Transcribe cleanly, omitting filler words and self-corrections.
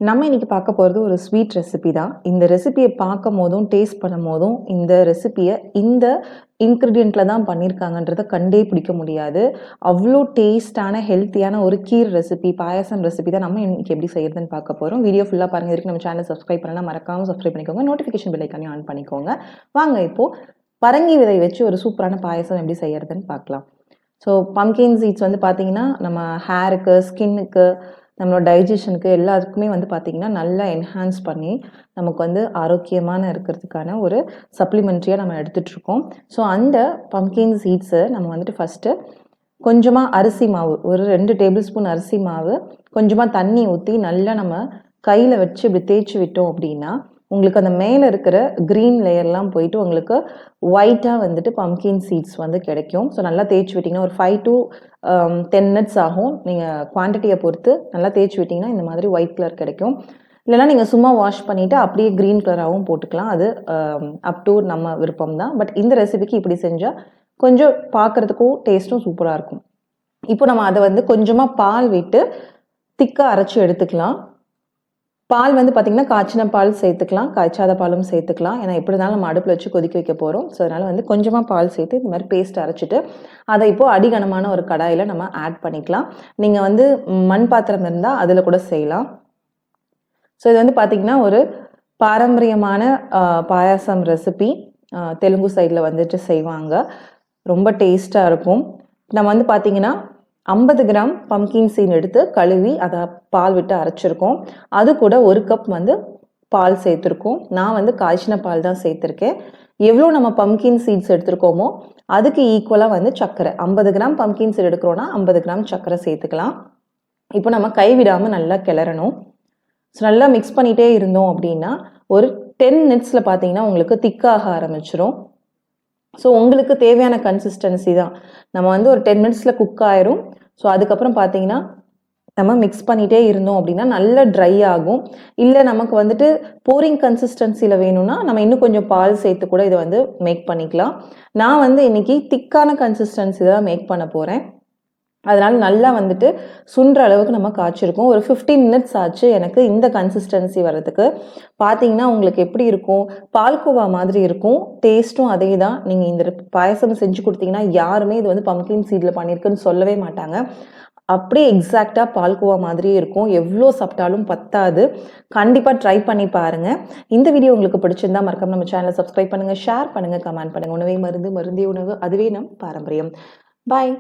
நம்ம இன்னைக்கு பார்க்க போகிறது ஒரு ஸ்வீட் ரெசிபி தான். இந்த ரெசிபியை பார்க்கும் போதும் டேஸ்ட் பண்ணும் போதும் இந்த ரெசிபியை இந்த இன்க்ரீடியண்ட்டில் தான் பண்ணியிருக்காங்கன்றதை கண்டே பிடிக்க முடியாது. அவ்வளோ டேஸ்டான ஹெல்த்தியான ஒரு கீர் ரெசிபி, பாயாசம் ரெசிபி தான் நம்ம இன்னைக்கு எப்படி செய்யறதுன்னு பார்க்க போகிறோம். வீடியோ ஃபுல்லாக பாருங்கள். இதுக்கு நம்ம சேனல் சப்ஸ்கிரைப் பண்ணலாம், மறக்காமல் சப்ஸ்கிரைப் பண்ணிக்கோங்க. நோட்டிஃபிகேஷன் பெல் ஐக்கானையும் ஆன் பண்ணிக்கோங்க. வாங்க இப்போது பரங்கி விதை வச்சு ஒரு சூப்பரான பாயாசம் எப்படி செய்யறதுன்னு பார்க்கலாம். ஸோ பம்கின் சீட்ஸ் வந்து பார்த்திங்கன்னா நம்ம ஹேருக்கு, ஸ்கின்னுக்கு, நம்மளோட டைஜஷனுக்கு எல்லாத்துக்குமே வந்து பார்த்திங்கன்னா நல்லா என்ஹான்ஸ் பண்ணி நமக்கு வந்து ஆரோக்கியமான இருக்கிறதுக்கான ஒரு சப்ளிமெண்ட்ரியாக நம்ம எடுத்துகிட்ருக்கோம். ஸோ அந்த பம்கின் சீட்ஸை நம்ம வந்துட்டு ஃபஸ்ட்டு கொஞ்சமாக அரிசி மாவு, ஒரு 2 டேபிள் ஸ்பூன் அரிசி மாவு, கொஞ்சமாக தண்ணி ஊற்றி நல்லா நம்ம கையில் வச்சு இப்படி தேய்ச்சி விட்டோம் அப்படின்னா உங்களுக்கு அந்த மேலே இருக்கிற க்ரீன் லேயர்லாம் போயிட்டு உங்களுக்கு ஒயிட்டாக வந்துட்டு பம்கின் சீட்ஸ் வந்து கிடைக்கும். ஸோ நல்லா தேய்ச்சி விட்டிங்கன்னா ஒரு 5 to 10 மினிட்ஸ் ஆகும். நீங்கள் குவான்டிட்டியை பொறுத்து நல்லா தேய்ச்சி விட்டிங்கன்னா இந்த மாதிரி ஒயிட் கலர் கிடைக்கும். இல்லைனா நீங்கள் சும்மா வாஷ் பண்ணிவிட்டு அப்படியே க்ரீன் கலராகவும் போட்டுக்கலாம். அது அப் டு நம்ம விருப்பம் தான். பட் இந்த ரெசிபிக்கு இப்படி செஞ்சால் கொஞ்சம் பார்க்குறதுக்கும் டேஸ்ட்டும் சூப்பராக இருக்கும். இப்போ நம்ம அதை வந்து கொஞ்சமாக பால் விட்டு திக்காக அரைச்சி எடுத்துக்கலாம். பால் வந்து பார்த்திங்கன்னா காய்ச்சின பால் சேர்த்துக்கலாம், காய்ச்சாத பாலும் சேர்த்துக்கலாம். ஏன்னா எப்படி இருந்தாலும் நம்ம அடுப்பில் வச்சு கொதிக்க வைக்க போகிறோம். ஸோ அதனால் வந்து கொஞ்சமாக பால் சேர்த்து இந்த மாதிரி பேஸ்ட் அரைச்சிட்டு அதை இப்போது அடிகனமான ஒரு கடாயில் நம்ம ஆட் பண்ணிக்கலாம். நீங்கள் வந்து மண் பாத்திரம் இருந்தால் அதில் கூட செய்யலாம். ஸோ இது வந்து பார்த்திங்கன்னா ஒரு பாரம்பரியமான பாயாசம் ரெசிபி. தெலுங்கு சைடில் வந்துட்டு செய்வாங்க. ரொம்ப டேஸ்ட்டாக இருக்கும். நம்ம வந்து பார்த்திங்கன்னா 50 கிராம் பம்கின் சீட் எடுத்து கழுவி அதை பால் விட்டு அரைச்சிருக்கோம். அது கூட 1 கப் வந்து பால் சேர்த்துருக்கோம். நான் வந்து காய்ச்சின பால் தான் சேர்த்துருக்கேன். எவ்வளோ நம்ம பம்கின் சீட்ஸ் எடுத்துருக்கோமோ அதுக்கு ஈக்குவலாக வந்து சர்க்கரை, 50 கிராம் பம்கின் சீட் எடுக்கிறோன்னா 50 கிராம் சர்க்கரை சேர்த்துக்கலாம். இப்போ நம்ம கைவிடாமல் நல்லா கிளறணும். ஸோ நல்லா மிக்ஸ் பண்ணிகிட்டே இருந்தோம் அப்படின்னா ஒரு 10 மினிட்ஸில் பார்த்தீங்கன்னா உங்களுக்கு திக்காக ஆரம்பிச்சிடும். ஸோ உங்களுக்கு தேவையான கன்சிஸ்டன்சி தான். நம்ம வந்து ஒரு 10 மினிட்ஸில் குக் ஆயிரும். ஸோ அதுக்கப்புறம் பார்த்தீங்கன்னா நம்ம மிக்ஸ் பண்ணிகிட்டே இருந்தோம் அப்படின்னா நல்லா ட்ரை ஆகும். இல்லை நமக்கு வந்துட்டு போரிங் கன்சிஸ்டன்சியில் வேணும்னா நம்ம இன்னும் கொஞ்சம் பால் சேர்த்து கூட இதை வந்து மேக் பண்ணிக்கலாம். நான் வந்து இன்றைக்கி திக்கான கன்சிஸ்டன்சி தான் மேக் பண்ண போகிறேன். அதனால் நல்லா வந்துட்டு சுன்ற அளவுக்கு நம்ம காய்ச்சிருக்கோம். ஒரு 15 மினிட்ஸ் ஆச்சு எனக்கு இந்த கன்சிஸ்டன்சி வர்றதுக்கு. பார்த்தீங்கன்னா உங்களுக்கு எப்படி இருக்கும், பால்கோவா மாதிரி இருக்கும். டேஸ்ட்டும் அதே தான். நீங்கள் இந்த பாயசம் செஞ்சு கொடுத்தீங்கன்னா யாருமே இது வந்து பம்கின் சீடில் பண்ணியிருக்குன்னு சொல்லவே மாட்டாங்க. அப்படியே எக்ஸாக்டாக பால்கோவா மாதிரியே இருக்கும். எவ்வளோ சாப்பிட்டாலும் பத்தாது. கண்டிப்பாக ட்ரை பண்ணி பாருங்கள். இந்த வீடியோ உங்களுக்கு பிடிச்சிருந்தா மறக்காம நம்ம சேனலை சப்ஸ்கிரைப் பண்ணுங்கள், ஷேர் பண்ணுங்கள், கமெண்ட் பண்ணுங்கள். உணவே மருந்து, மருந்தே உணவு, அதுவே நம் பாரம்பரியம். பாய்.